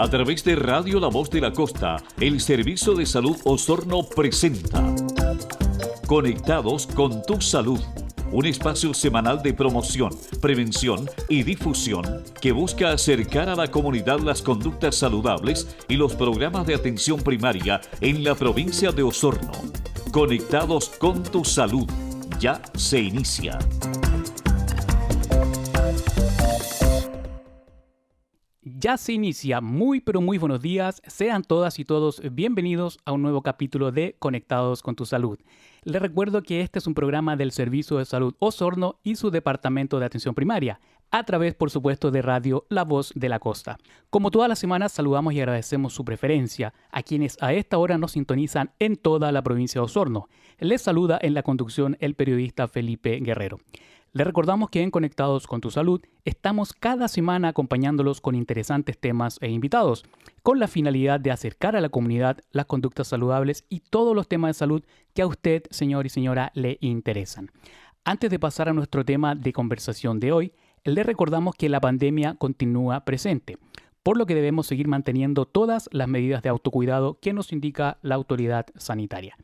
A través de Radio La Voz de la Costa, el Servicio de Salud Osorno presenta Conectados con tu Salud, un espacio semanal de promoción, prevención y difusión que busca acercar a la comunidad las conductas saludables y los programas de atención primaria en la provincia de Osorno. Conectados con tu Salud, ya se inicia. Ya se inicia. Muy pero muy buenos días. Sean todas y todos bienvenidos a un nuevo capítulo de Conectados con tu Salud. Les recuerdo que este es un programa del Servicio de Salud Osorno y su Departamento de Atención Primaria, a través, por supuesto, de Radio La Voz de la Costa. Como todas las semanas, saludamos y agradecemos su preferencia a quienes a esta hora nos sintonizan en toda la provincia de Osorno. Les saluda en la conducción el periodista Felipe Guerrero. Les recordamos que en Conectados con tu Salud estamos cada semana acompañándolos con interesantes temas e invitados, con la finalidad de acercar a la comunidad las conductas saludables y todos los temas de salud que a usted, señor y señora, le interesan. Antes de pasar a nuestro tema de conversación de hoy, les recordamos que la pandemia continúa presente, por lo que debemos seguir manteniendo todas las medidas de autocuidado que nos indica la autoridad sanitaria.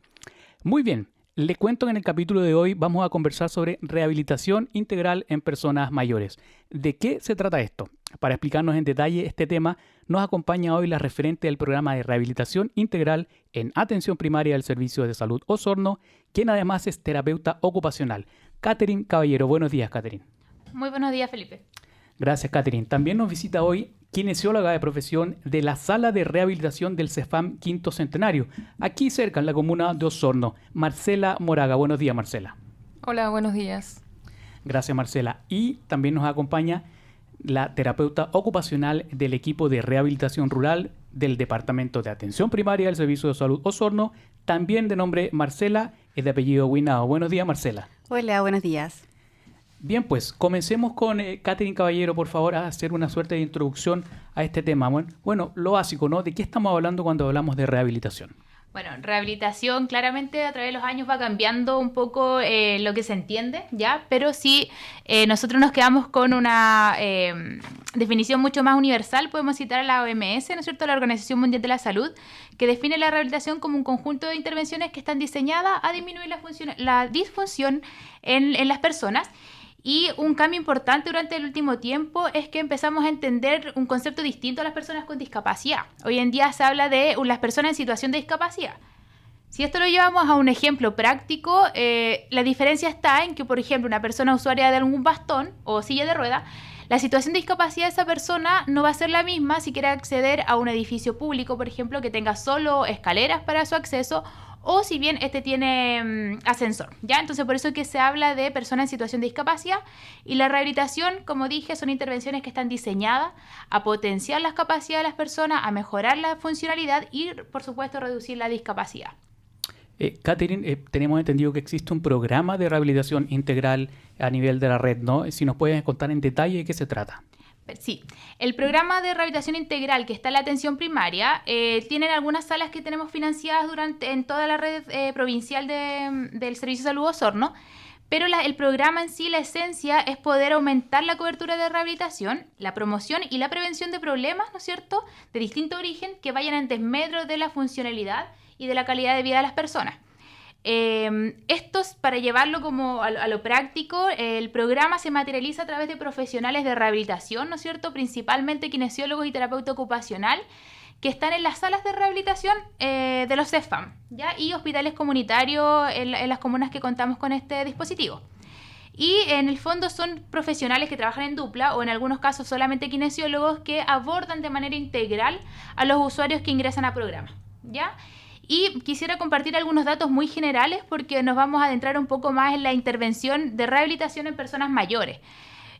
Muy bien. Le cuento que en el capítulo de hoy vamos a conversar sobre rehabilitación integral en personas mayores. ¿De qué se trata esto? Para explicarnos en detalle este tema, nos acompaña hoy la referente del programa de rehabilitación integral en atención primaria del Servicio de Salud Osorno, quien además es terapeuta ocupacional. Catherine Caballero. Buenos días, Catherine. Muy buenos días, Felipe. Gracias, Catherine. También nos visita hoy kinesióloga de profesión de la Sala de Rehabilitación del CEFAM Quinto Centenario, aquí cerca en la comuna de Osorno, Marcela Moraga. Buenos días, Marcela. Hola, buenos días. Gracias, Marcela. Y también nos acompaña la terapeuta ocupacional del equipo de rehabilitación rural del Departamento de Atención Primaria del Servicio de Salud Osorno, también de nombre Marcela, es de apellido Guinao. Buenos días, Marcela. Hola, buenos días. Bien, pues comencemos con Catherine Caballero, por favor, a hacer una suerte de introducción a este tema. Bueno, lo básico, ¿no? ¿De qué estamos hablando cuando hablamos de rehabilitación? Bueno, rehabilitación claramente a través de los años va cambiando un poco lo que se entiende, ¿ya? Pero sí, nosotros nos quedamos con una definición mucho más universal. Podemos citar a la OMS, ¿no es cierto?, la Organización Mundial de la Salud, que define la rehabilitación como un conjunto de intervenciones que están diseñadas a disminuir la disfunción en las personas. Y un cambio importante durante el último tiempo es que empezamos a entender un concepto distinto a las personas con discapacidad. Hoy en día se habla de las personas en situación de discapacidad. Si esto lo llevamos a un ejemplo práctico, la diferencia está en que, por ejemplo, una persona usuaria de algún bastón o silla de rueda, la situación de discapacidad de esa persona no va a ser la misma si quiere acceder a un edificio público, por ejemplo, que tenga solo escaleras para su acceso, o si bien este tiene ascensor, ¿ya? Entonces, por eso es que se habla de personas en situación de discapacidad. Y la rehabilitación, como dije, son intervenciones que están diseñadas a potenciar las capacidades de las personas, a mejorar la funcionalidad y, por supuesto, reducir la discapacidad. Catherine, tenemos entendido que existe un programa de rehabilitación integral a nivel de la red, ¿no? Si nos puedes contar en detalle de qué se trata. Sí, el programa de rehabilitación integral que está en la atención primaria tienen algunas salas que tenemos financiadas en toda la red provincial del Servicio de Salud Osorno, pero el programa en sí, la esencia es poder aumentar la cobertura de rehabilitación, la promoción y la prevención de problemas, ¿no es cierto?, de distinto origen que vayan en desmedro de la funcionalidad y de la calidad de vida de las personas. Para llevarlo como a lo práctico, el programa se materializa a través de profesionales de rehabilitación, ¿no es cierto?, principalmente kinesiólogos y terapeuta ocupacional, que están en las salas de rehabilitación de los CEFAM, ¿ya? Y hospitales comunitarios en las comunas que contamos con este dispositivo. Y en el fondo son profesionales que trabajan en dupla o en algunos casos solamente kinesiólogos que abordan de manera integral a los usuarios que ingresan a programa, ¿ya? Y quisiera compartir algunos datos muy generales porque nos vamos a adentrar un poco más en la intervención de rehabilitación en personas mayores.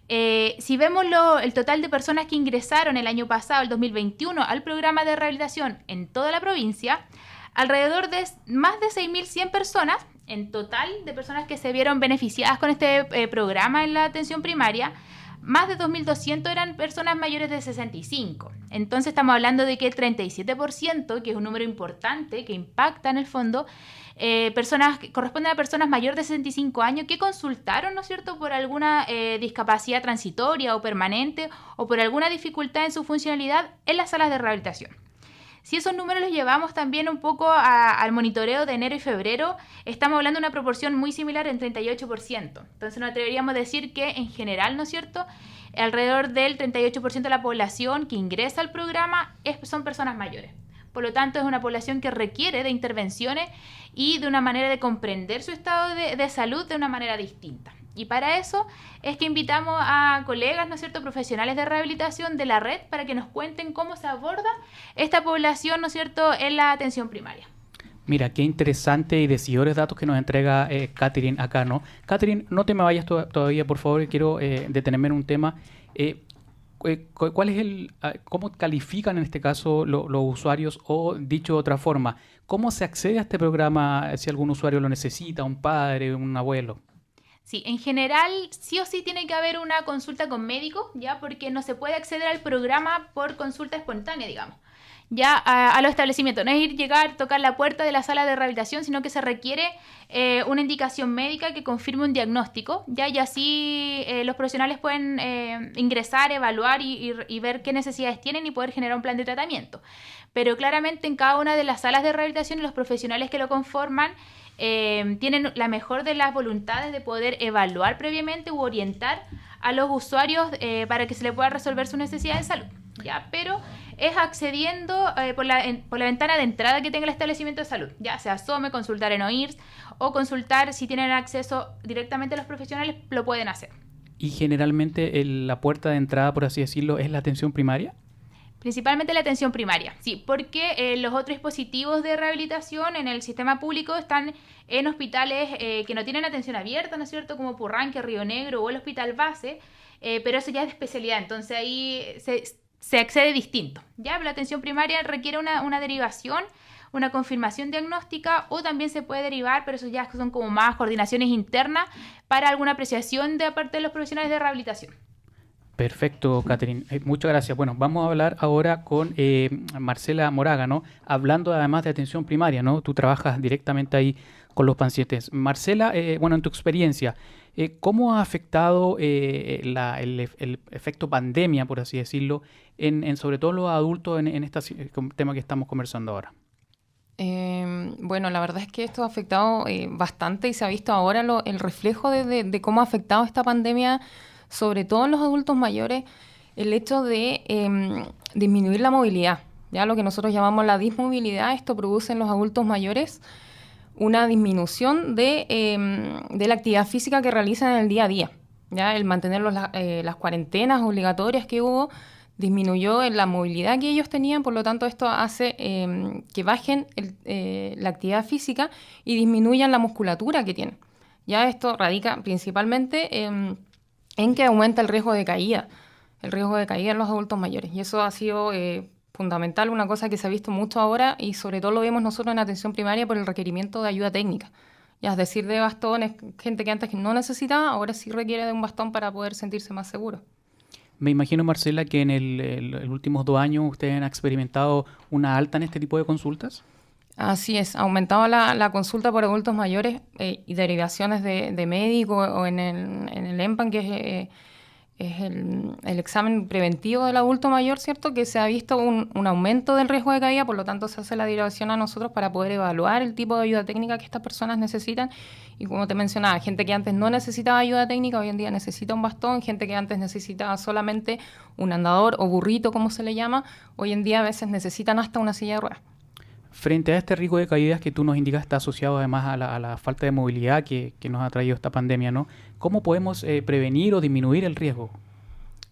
Si vemos el total de personas que ingresaron el año pasado, el 2021, al programa de rehabilitación en toda la provincia, alrededor de más de 6.100 personas, en total de personas que se vieron beneficiadas con este programa en la atención primaria, más de 2.200 eran personas mayores de 65. Entonces estamos hablando de que el 37%, que es un número importante, que impacta en el fondo, corresponden a personas mayores de 65 años que consultaron, ¿no es cierto?, por alguna discapacidad transitoria o permanente o por alguna dificultad en su funcionalidad en las salas de rehabilitación. Si esos números los llevamos también un poco al monitoreo de enero y febrero, estamos hablando de una proporción muy similar en 38%. Entonces nos atreveríamos a decir que en general, ¿no es cierto?, alrededor del 38% de la población que ingresa al programa son personas mayores. Por lo tanto, es una población que requiere de intervenciones y de una manera de comprender su estado de salud de una manera distinta. Y para eso es que invitamos a colegas, ¿no es cierto?, profesionales de rehabilitación de la red para que nos cuenten cómo se aborda esta población, ¿no es cierto?, en la atención primaria. Mira, qué interesante y decidores datos que nos entrega Catherine acá, ¿no? Catherine, no te me vayas todavía, por favor, quiero detenerme en un tema. ¿Cuál es cómo califican en este caso los usuarios o, dicho de otra forma, cómo se accede a este programa si algún usuario lo necesita, un padre, un abuelo? Sí, en general sí o sí tiene que haber una consulta con médico, ¿ya? Porque no se puede acceder al programa por consulta espontánea, digamos. Ya a los establecimientos, no es llegar, tocar la puerta de la sala de rehabilitación, sino que se requiere una indicación médica que confirme un diagnóstico, ¿ya? Y así los profesionales pueden ingresar, evaluar y ver qué necesidades tienen y poder generar un plan de tratamiento. Pero claramente en cada una de las salas de rehabilitación los profesionales que lo conforman tienen la mejor de las voluntades de poder evaluar previamente u orientar a los usuarios para que se le pueda resolver su necesidad de salud, ¿ya? Pero es accediendo por la ventana de entrada que tenga el establecimiento de salud, ya se asome, consultar en OIRS o consultar si tienen acceso directamente a los profesionales, lo pueden hacer. ¿Y generalmente la puerta de entrada, por así decirlo, es la atención primaria? Principalmente la atención primaria, sí, porque los otros dispositivos de rehabilitación en el sistema público están en hospitales que no tienen atención abierta, ¿no es cierto?, como Purranque, Río Negro o el Hospital Base, pero eso ya es de especialidad, entonces ahí se accede distinto, ¿ya? La atención primaria requiere una derivación, una confirmación diagnóstica o también se puede derivar, pero eso ya son como más coordinaciones internas para alguna apreciación de parte de los profesionales de rehabilitación. Perfecto, Catherine. Muchas gracias. Bueno, vamos a hablar ahora con Marcela Moraga, ¿no? Hablando además de atención primaria, ¿no? Tú trabajas directamente ahí con los pacientes. Marcela, bueno, en tu experiencia, ¿cómo ha afectado el efecto pandemia, por así decirlo, en sobre todo los adultos en este tema que estamos conversando ahora? Bueno, la verdad es que esto ha afectado bastante y se ha visto ahora el reflejo de cómo ha afectado esta pandemia, sobre todo en los adultos mayores, el hecho de disminuir la movilidad, ya lo que nosotros llamamos la dismovilidad. Esto produce en los adultos mayores una disminución de la actividad física que realizan en el día a día. Ya el mantener las cuarentenas obligatorias que hubo disminuyó la movilidad que ellos tenían, por lo tanto esto hace que bajen la actividad física y disminuyan la musculatura que tienen. Ya esto radica principalmente en que aumenta el riesgo de caída en los adultos mayores. Y eso ha sido fundamental, una cosa que se ha visto mucho ahora y sobre todo lo vemos nosotros en atención primaria por el requerimiento de ayuda técnica. Ya, es decir, de bastones, gente que antes no necesitaba, ahora sí requiere de un bastón para poder sentirse más seguro. Me imagino, Marcela, que en los últimos 2 años ustedes han experimentado una alta en este tipo de consultas. Así es, ha aumentado la consulta por adultos mayores y derivaciones de médico o en el EMPAN, que es el examen preventivo del adulto mayor, ¿cierto? Que se ha visto un aumento del riesgo de caída, por lo tanto se hace la derivación a nosotros para poder evaluar el tipo de ayuda técnica que estas personas necesitan. Y como te mencionaba, gente que antes no necesitaba ayuda técnica, hoy en día necesita un bastón, gente que antes necesitaba solamente un andador o burrito, como se le llama, hoy en día a veces necesitan hasta una silla de ruedas. Frente a este riesgo de caídas que tú nos indicas está asociado además a la falta de movilidad que nos ha traído esta pandemia, ¿no? ¿Cómo podemos prevenir o disminuir el riesgo?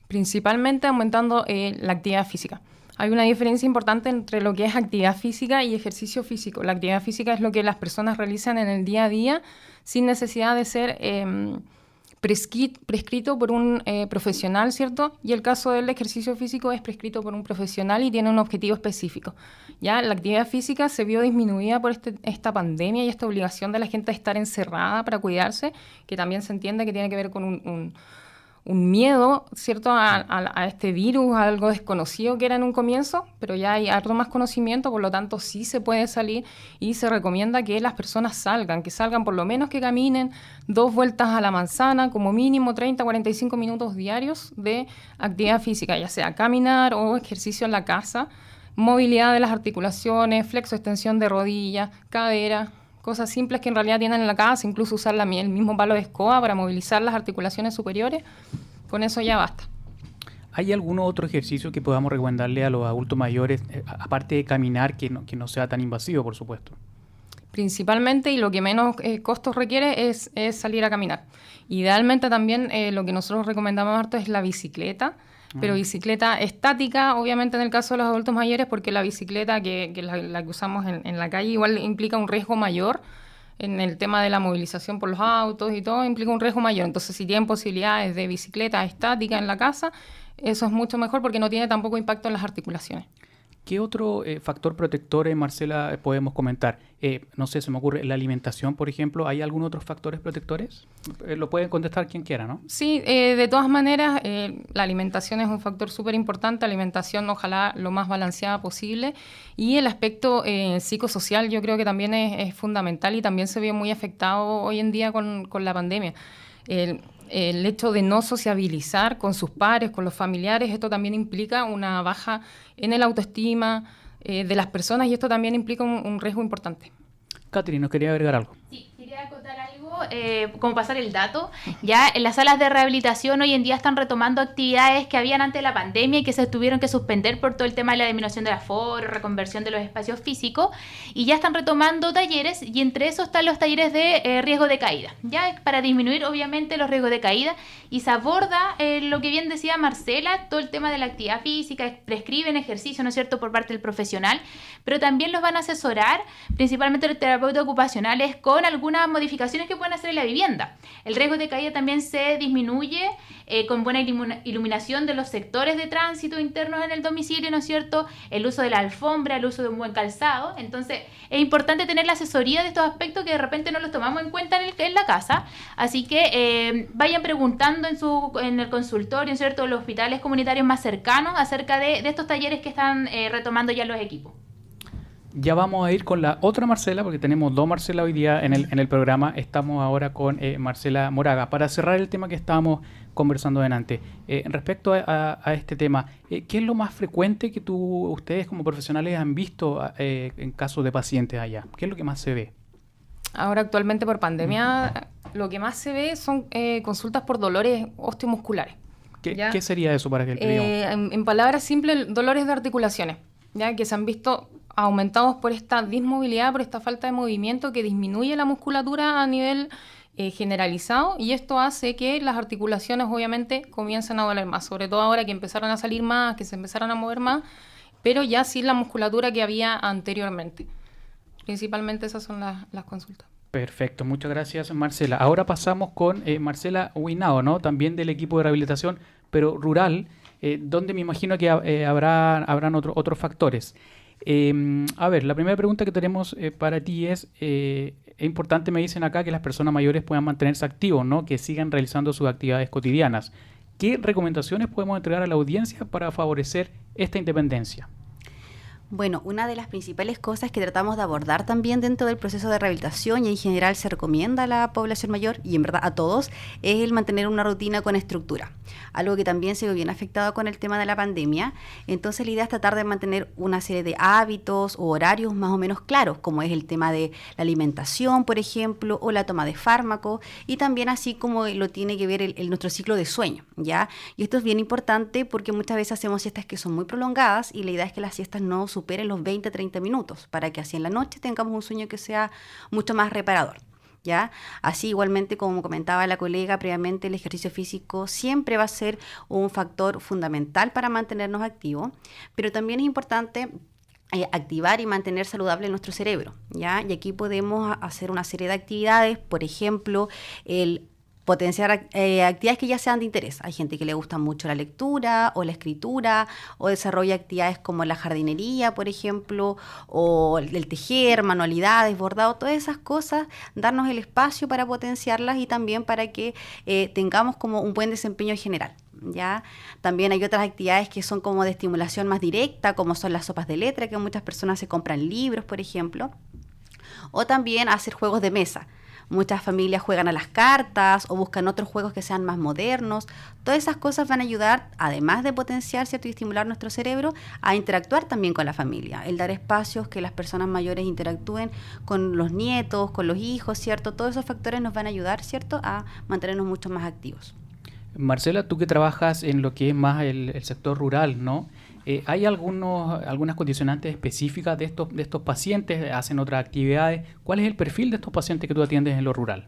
Principalmente aumentando la actividad física. Hay una diferencia importante entre lo que es actividad física y ejercicio físico. La actividad física es lo que las personas realizan en el día a día sin necesidad de ser prescrito por un profesional, ¿cierto? Y el caso del ejercicio físico es prescrito por un profesional y tiene un objetivo específico. Ya la actividad física se vio disminuida por esta pandemia y esta obligación de la gente de estar encerrada para cuidarse, que también se entiende que tiene que ver con un miedo, ¿cierto?, a este virus, a algo desconocido que era en un comienzo, pero ya hay harto más conocimiento, por lo tanto sí se puede salir y se recomienda que las personas salgan, que salgan por lo menos que caminen 2 vueltas a la manzana, como mínimo 30, 45 minutos diarios de actividad física, ya sea caminar o ejercicio en la casa, movilidad de las articulaciones, flexo, extensión de rodillas, cadera, cosas simples que en realidad tienen en la casa, incluso usar el mismo palo de escoba para movilizar las articulaciones superiores, con eso ya basta. ¿Hay algún otro ejercicio que podamos recomendarle a los adultos mayores, aparte de caminar, que no sea tan invasivo, por supuesto? Principalmente, y lo que menos costos requiere, es salir a caminar. Idealmente también lo que nosotros recomendamos harto es la bicicleta, pero bicicleta estática, obviamente en el caso de los adultos mayores, porque la bicicleta que la que usamos en la calle igual implica un riesgo mayor en el tema de la movilización por los autos y todo, implica un riesgo mayor. Entonces, si tienen posibilidades de bicicleta estática en la casa, eso es mucho mejor porque no tiene tampoco impacto en las articulaciones. ¿Qué otro factor protector, Marcela, podemos comentar? No sé, se me ocurre la alimentación, por ejemplo. ¿Hay algún otros factores protectores? Lo pueden contestar quien quiera, ¿no? Sí, de todas maneras, la alimentación es un factor súper importante. Alimentación, ojalá, lo más balanceada posible. Y el aspecto psicosocial yo creo que también es fundamental y también se ve muy afectado hoy en día con la pandemia. El hecho de no sociabilizar con sus pares, con los familiares, esto también implica una baja en el autoestima de las personas y esto también implica un riesgo importante. Catherine, ¿nos quería agregar algo? Sí, quería acotar algo, como pasar el dato. Ya en las salas de rehabilitación hoy en día están retomando actividades que habían antes de la pandemia y que se tuvieron que suspender por todo el tema de la disminución del aforo, reconversión de los espacios físicos, y ya están retomando talleres, y entre esos están los talleres de riesgo de caída, ya para disminuir obviamente los riesgos de caída, y se aborda lo que bien decía Marcela, todo el tema de la actividad física, prescriben ejercicio, ¿no es cierto?, por parte del profesional, pero también los van a asesorar, principalmente los terapeutas ocupacionales, con algunas modificaciones que pueden hacer en la vivienda. El riesgo de caída también se disminuye con buena iluminación de los sectores de tránsito internos en el domicilio, ¿no es cierto?, el uso de la alfombra, el uso de un buen calzado. Entonces es importante tener la asesoría de estos aspectos que de repente no los tomamos en cuenta en la casa, así que vayan preguntando en el consultorio, ¿no es cierto?, los hospitales comunitarios más cercanos acerca de estos talleres que están retomando ya los equipos. Ya vamos a ir con la otra Marcela, porque tenemos 2 Marcela hoy día en el programa. Estamos ahora con Marcela Moraga. Para cerrar el tema que estábamos conversando delante, respecto a este tema, ¿qué es lo más frecuente que ustedes como profesionales han visto en casos de pacientes allá? ¿Qué es lo que más se ve? Ahora actualmente por pandemia, lo que más se ve son consultas por dolores osteomusculares. ¿Qué sería eso para que el digamos? En palabras simples, dolores de articulaciones, ya que se han visto aumentados por esta dismovilidad, por esta falta de movimiento que disminuye la musculatura a nivel generalizado, y esto hace que las articulaciones obviamente comiencen a doler más, sobre todo ahora que empezaron a salir más, que se empezaron a mover más, pero ya sin la musculatura que había anteriormente. Principalmente esas son las consultas. Perfecto, muchas gracias Marcela. Ahora pasamos con Marcela Huinao, ¿no? También del equipo de rehabilitación, pero rural, donde me imagino que habrán otros factores. A ver, la primera pregunta que tenemos para ti es importante, me dicen acá, que las personas mayores puedan mantenerse activos, ¿no?, que sigan realizando sus actividades cotidianas. ¿Qué recomendaciones podemos entregar a la audiencia para favorecer esta independencia? Bueno, una de las principales cosas que tratamos de abordar también dentro del proceso de rehabilitación, y en general se recomienda a la población mayor y en verdad a todos, es el mantener una rutina con estructura, algo que también se ve bien afectado con el tema de la pandemia. Entonces la idea es tratar de mantener una serie de hábitos o horarios más o menos claros, como es el tema de la alimentación, por ejemplo, o la toma de fármacos, y también así como lo tiene que ver nuestro ciclo de sueño, ¿ya? Y esto es bien importante porque muchas veces hacemos siestas que son muy prolongadas y la idea es que las siestas no superen los 20-30 minutos, para que así en la noche tengamos un sueño que sea mucho más reparador, ¿ya? Así, igualmente, como comentaba la colega previamente, el ejercicio físico siempre va a ser un factor fundamental para mantenernos activos, pero también es importante activar y mantener saludable nuestro cerebro, ¿ya? Y aquí podemos hacer una serie de actividades, por ejemplo, el potenciar actividades que ya sean de interés. Hay gente que le gusta mucho la lectura o la escritura, o desarrolla actividades como la jardinería, por ejemplo, o el tejer, manualidades, bordado, todas esas cosas, darnos el espacio para potenciarlas y también para que tengamos como un buen desempeño general. ¿Ya? También hay otras actividades que son como de estimulación más directa, como son las sopas de letra, que muchas personas se compran libros, por ejemplo, o también hacer juegos de mesa. Muchas familias juegan a las cartas o buscan otros juegos que sean más modernos. Todas esas cosas van a ayudar, además de potenciar, ¿cierto?, y estimular nuestro cerebro, a interactuar también con la familia. El dar espacios que las personas mayores interactúen con los nietos, con los hijos, ¿cierto? Todos esos factores nos van a ayudar, ¿cierto?, a mantenernos mucho más activos. Marcela, tú que trabajas en lo que es más el sector rural, ¿no? ¿Hay algunas condicionantes específicas de estos pacientes? ¿Hacen otras actividades? ¿Cuál es el perfil de estos pacientes que tú atiendes en lo rural?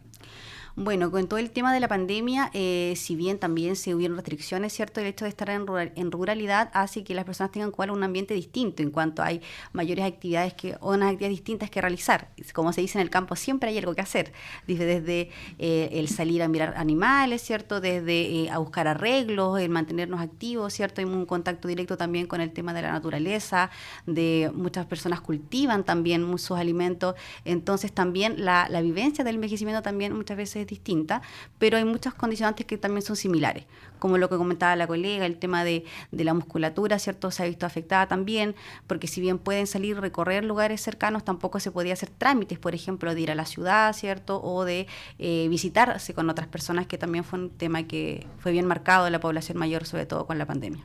Bueno, con todo el tema de la pandemia, si bien también se hubieron restricciones, ¿cierto? El hecho de estar en ruralidad hace que las personas tengan un ambiente distinto en cuanto hay mayores actividades o unas actividades distintas que realizar. Como se dice en el campo, siempre hay algo que hacer. Desde el salir a mirar animales, ¿cierto? Desde a buscar arreglos, el mantenernos activos, ¿cierto? Hay un contacto directo también con el tema de la naturaleza, de muchas personas cultivan también sus alimentos. Entonces también la vivencia del envejecimiento también muchas veces distinta, pero hay muchas condicionantes que también son similares, como lo que comentaba la colega, el tema de la musculatura, ¿cierto? Se ha visto afectada también, porque si bien pueden salir a recorrer lugares cercanos, tampoco se podía hacer trámites, por ejemplo, de ir a la ciudad, ¿cierto? O de visitarse con otras personas, que también fue un tema que fue bien marcado en la población mayor, sobre todo con la pandemia.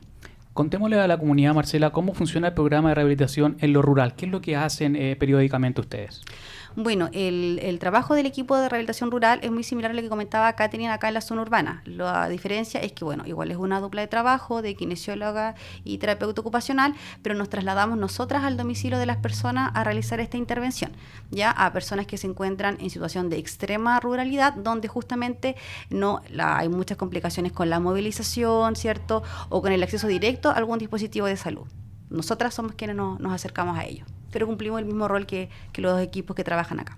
Contémosle a la comunidad, Marcela, cómo funciona el programa de rehabilitación en lo rural. ¿Qué es lo que hacen periódicamente ustedes? Bueno, el trabajo del equipo de rehabilitación rural es muy similar a lo que comentaba Catherine acá en la zona urbana. La diferencia es que, bueno, igual es una dupla de trabajo de kinesióloga y terapeuta ocupacional, pero nos trasladamos nosotras al domicilio de las personas a realizar esta intervención, ya a personas que se encuentran en situación de extrema ruralidad, donde justamente hay muchas complicaciones con la movilización, ¿cierto? O con el acceso directo a algún dispositivo de salud. Nosotras somos quienes nos acercamos a ellos, pero cumplimos el mismo rol que los equipos que trabajan acá.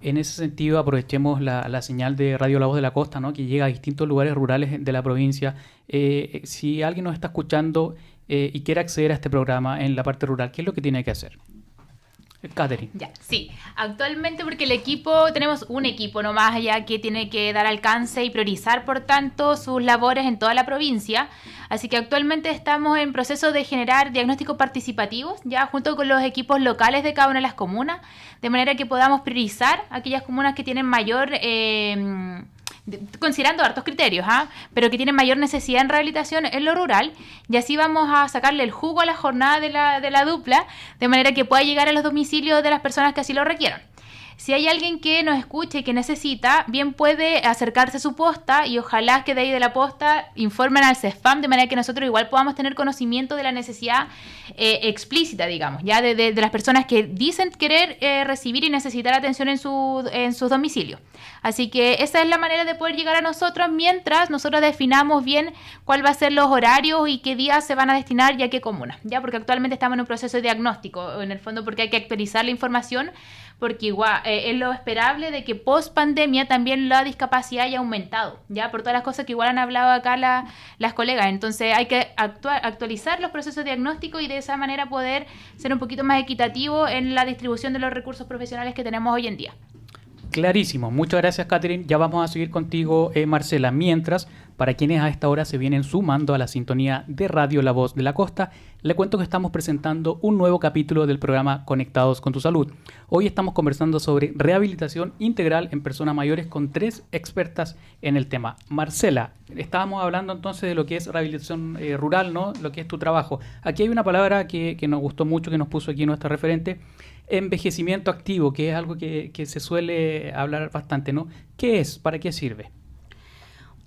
En ese sentido, aprovechemos la señal de Radio La Voz de la Costa, ¿no?, que llega a distintos lugares rurales de la provincia. Si alguien nos está escuchando y quiere acceder a este programa en la parte rural, ¿qué es lo que tiene que hacer? Catherine. Ya, sí. Actualmente, porque tenemos un equipo nomás allá que tiene que dar alcance y priorizar, por tanto, sus labores en toda la provincia. Así que actualmente estamos en proceso de generar diagnósticos participativos, ya junto con los equipos locales de cada una de las comunas, de manera que podamos priorizar aquellas comunas que tienen mayor... considerando hartos criterios, pero que tienen mayor necesidad en rehabilitación en lo rural, y así vamos a sacarle el jugo a la jornada de la dupla, de manera que pueda llegar a los domicilios de las personas que así lo requieran. Si hay alguien que nos escuche y que necesita, bien puede acercarse a su posta, y ojalá que de ahí de la posta informen al CESFAM, de manera que nosotros igual podamos tener conocimiento de la necesidad explícita, digamos, ya de las personas que dicen querer recibir y necesitar atención en sus domicilios. Así que esa es la manera de poder llegar a nosotros, mientras nosotros definamos bien cuál va a ser los horarios y qué días se van a destinar y a qué comuna, ya, porque actualmente estamos en un proceso de diagnóstico, en el fondo, porque hay que actualizar la información, porque igual es lo esperable de que post pandemia también la discapacidad haya aumentado, ya, por todas las cosas que igual han hablado acá las colegas. Entonces hay que actualizar los procesos diagnósticos y de esa manera poder ser un poquito más equitativo en la distribución de los recursos profesionales que tenemos hoy en día. Clarísimo. Muchas gracias, Catherine. Ya vamos a seguir contigo, Marcela. Mientras, para quienes a esta hora se vienen sumando a la sintonía de Radio La Voz de la Costa, le cuento que estamos presentando un nuevo capítulo del programa Conectados con tu Salud. Hoy estamos conversando sobre rehabilitación integral en personas mayores con 3 expertas en el tema. Marcela, estábamos hablando entonces de lo que es rehabilitación rural, ¿no? Lo que es tu trabajo. Aquí hay una palabra que nos gustó mucho, que nos puso aquí nuestra referente: envejecimiento activo, que es algo que se suele hablar bastante, ¿no? ¿Qué es? ¿Para qué sirve?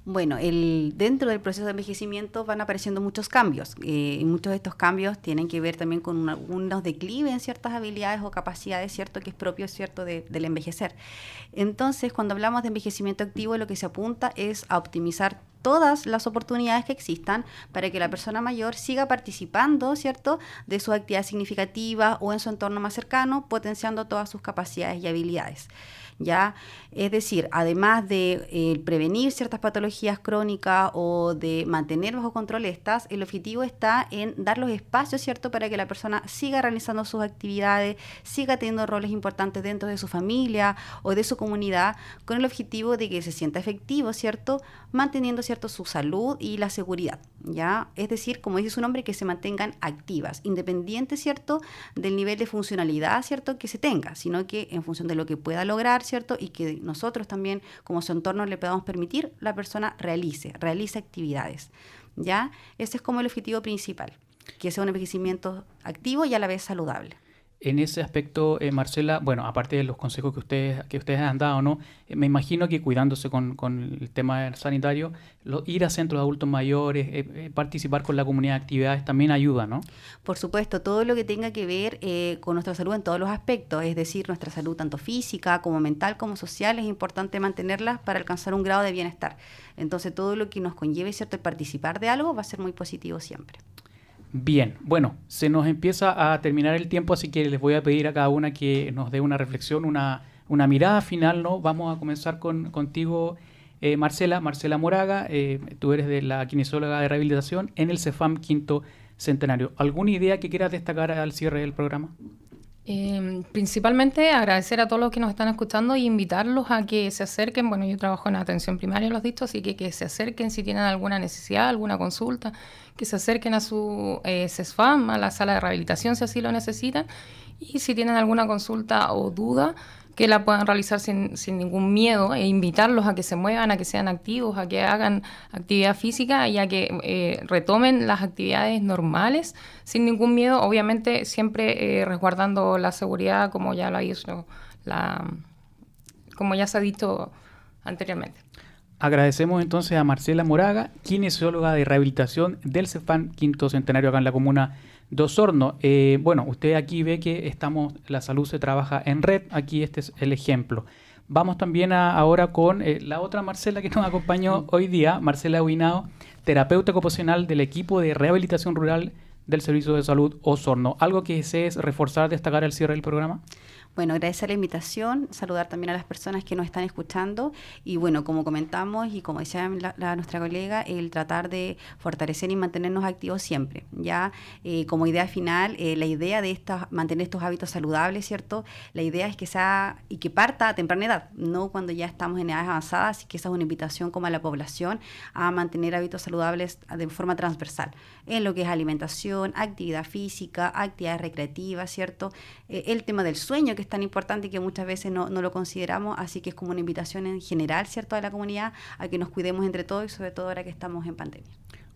Bueno, dentro del proceso de envejecimiento van apareciendo muchos cambios, y muchos de estos cambios tienen que ver también con algunos declives en ciertas habilidades o capacidades, ¿cierto?, que es propio, ¿cierto?, del envejecer. Entonces, cuando hablamos de envejecimiento activo, lo que se apunta es a optimizar todas las oportunidades que existan para que la persona mayor siga participando, ¿cierto?, de sus actividades significativas o en su entorno más cercano, potenciando todas sus capacidades y habilidades. ¿ya? Es decir, además de prevenir ciertas patologías crónicas o de mantener bajo control estas, el objetivo está en dar los espacios, ¿cierto?, para que la persona siga realizando sus actividades, siga teniendo roles importantes dentro de su familia o de su comunidad, con el objetivo de que se sienta efectivo, ¿cierto?, manteniendo, ¿cierto?, su salud y la seguridad, ¿ya? Es decir, como dice su nombre, que se mantengan activas, independiente, ¿cierto?, del nivel de funcionalidad, ¿cierto?, que se tenga, sino que en función de lo que pueda lograr, ¿cierto?, y que nosotros también como su entorno le podamos permitir, la persona realice actividades, ¿ya? Ese es como el objetivo principal, que sea un envejecimiento activo y a la vez saludable. En ese aspecto, Marcela, bueno, aparte de los consejos que ustedes han dado, ¿no? Me imagino que cuidándose con el tema sanitario, ir a centros de adultos mayores, participar con la comunidad de actividades también ayuda, ¿no? Por supuesto, todo lo que tenga que ver con nuestra salud en todos los aspectos, es decir, nuestra salud tanto física como mental como social, es importante mantenerla para alcanzar un grado de bienestar. Entonces, todo lo que nos conlleve, ¿cierto?, el participar de algo va a ser muy positivo siempre. Bien, bueno, se nos empieza a terminar el tiempo, así que les voy a pedir a cada una que nos dé una reflexión, una mirada final, ¿no? Vamos a comenzar contigo, Marcela Moraga, tú eres de la kinesióloga de rehabilitación en el CEFAM Quinto Centenario. ¿Alguna idea que quieras destacar al cierre del programa? Principalmente agradecer a todos los que nos están escuchando y invitarlos a que se acerquen. Bueno, yo trabajo en atención primaria, lo has dicho, así que se acerquen si tienen alguna necesidad, alguna consulta, que se acerquen a su CESFAM, a la sala de rehabilitación si así lo necesitan, y si tienen alguna consulta o duda, que la puedan realizar sin ningún miedo, e invitarlos a que se muevan, a que sean activos, a que hagan actividad física y a que retomen las actividades normales sin ningún miedo, obviamente siempre resguardando la seguridad como ya lo ha dicho como ya se ha dicho anteriormente. Agradecemos entonces a Marcela Moraga, kinesióloga de rehabilitación del CEFAM Quinto Centenario acá en la comuna de Osorno. Bueno, usted aquí ve que la salud se trabaja en red, aquí este es el ejemplo. Vamos también ahora con la otra Marcela que nos acompañó hoy día, Marcela Huinao, terapeuta ocupacional del equipo de rehabilitación rural del Servicio de Salud Osorno. ¿Algo que desees reforzar, destacar al cierre del programa? Bueno, agradecer la invitación, saludar también a las personas que nos están escuchando y bueno, como comentamos y como decía nuestra colega, el tratar de fortalecer y mantenernos activos siempre, ¿ya? Como idea final, la idea de mantener estos hábitos saludables, ¿cierto? La idea es que sea y que parta a temprana edad, no cuando ya estamos en edades avanzadas, así que esa es una invitación como a la población a mantener hábitos saludables de forma transversal, en lo que es alimentación, actividad física, actividades recreativas, ¿cierto? El tema del sueño, que es tan importante y que muchas veces no lo consideramos, así que es como una invitación en general, ¿cierto?, a la comunidad a que nos cuidemos entre todos y sobre todo ahora que estamos en pandemia.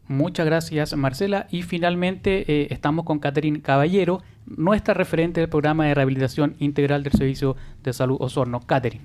Muchas gracias, Marcela. Y finalmente estamos con Catherine Caballero, nuestra referente del programa de rehabilitación integral del Servicio de Salud Osorno. Catherine.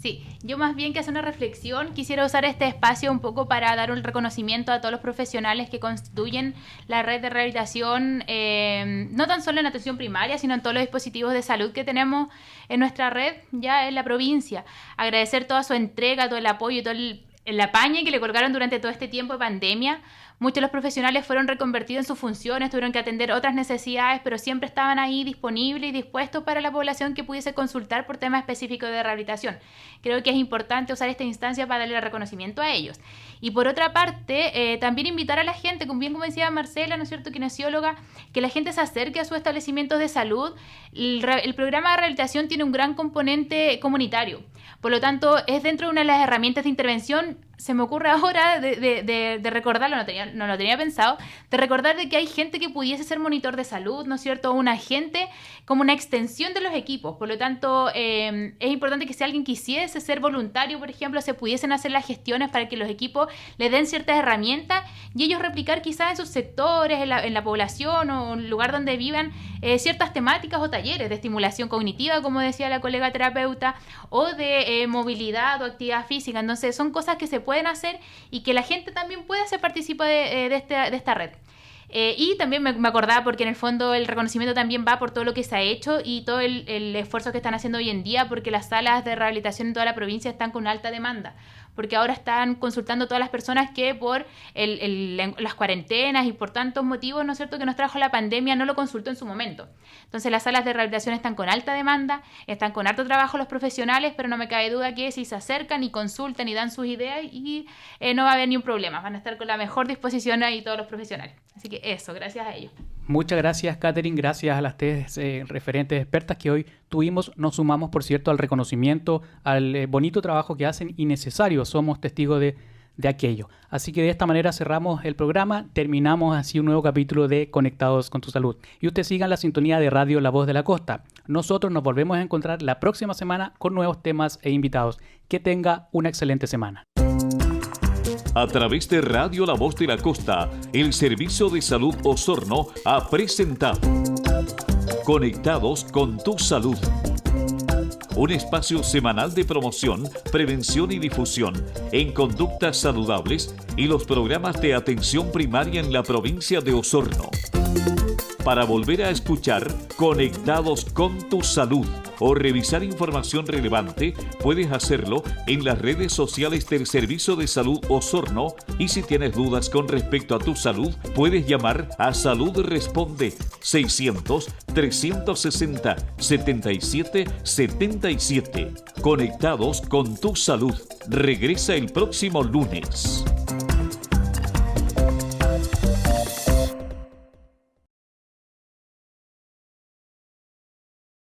Sí, yo más bien que hacer una reflexión, quisiera usar este espacio un poco para dar un reconocimiento a todos los profesionales que constituyen la red de rehabilitación, no tan solo en atención primaria, sino en todos los dispositivos de salud que tenemos en nuestra red, ya en la provincia. Agradecer toda su entrega, todo el apoyo y todo el apañe que le colgaron durante todo este tiempo de pandemia. Muchos de los profesionales fueron reconvertidos en sus funciones, tuvieron que atender otras necesidades, pero siempre estaban ahí disponibles y dispuestos para la población que pudiese consultar por temas específicos de rehabilitación. Creo que es importante usar esta instancia para darle el reconocimiento a ellos. Y por otra parte, también invitar a la gente, bien como decía Marcela, ¿no es cierto?, kinesióloga, que la gente se acerque a sus establecimientos de salud. El programa de rehabilitación tiene un gran componente comunitario. Por lo tanto, es dentro de una de las herramientas de intervención. Se me ocurre ahora de recordarlo, no lo tenía pensado, de recordar de que hay gente que pudiese ser monitor de salud, ¿no es cierto?, un agente como una extensión de los equipos. Por lo tanto, es importante que si alguien quisiese ser voluntario, por ejemplo, se pudiesen hacer las gestiones para que los equipos les den ciertas herramientas y ellos replicar quizás en sus sectores, en la población o en el lugar donde vivan, ciertas temáticas o talleres de estimulación cognitiva, como decía la colega terapeuta, o de movilidad o actividad física. Entonces, son cosas que se pueden hacer y que la gente también puede hacer partícipe de esta red. Y también me acordaba porque en el fondo el reconocimiento también va por todo lo que se ha hecho y todo el esfuerzo que están haciendo hoy en día, porque las salas de rehabilitación en toda la provincia están con alta demanda. porque ahora están consultando todas las personas que por las cuarentenas y por tantos motivos, ¿no es cierto?, que nos trajo la pandemia, no lo consultó en su momento. Entonces las salas de rehabilitación están con alta demanda, están con harto trabajo los profesionales, pero no me cabe duda que si se acercan y consultan y dan sus ideas, y no va a haber ni un problema, van a estar con la mejor disposición ahí todos los profesionales. Así que eso, gracias a ellos. Muchas gracias, Catherine. Gracias a las tres referentes expertas que hoy tuvimos. Nos sumamos, por cierto, al reconocimiento, al bonito trabajo que hacen y necesario. Somos testigos de aquello. Así que de esta manera cerramos el programa. Terminamos así un nuevo capítulo de Conectados con tu Salud. Y usted siga en la sintonía de Radio La Voz de la Costa. Nosotros nos volvemos a encontrar la próxima semana con nuevos temas e invitados. Que tenga una excelente semana. A través de Radio La Voz de la Costa, el Servicio de Salud Osorno ha presentado Conectados con tu Salud. Un espacio semanal de promoción, prevención y difusión en conductas saludables y los programas de atención primaria en la provincia de Osorno. Para volver a escuchar Conectados con tu Salud o revisar información relevante, puedes hacerlo en las redes sociales del Servicio de Salud Osorno, y si tienes dudas con respecto a tu salud, puedes llamar a Salud Responde 600-360-7777. Conectados con tu Salud. Regresa el próximo lunes.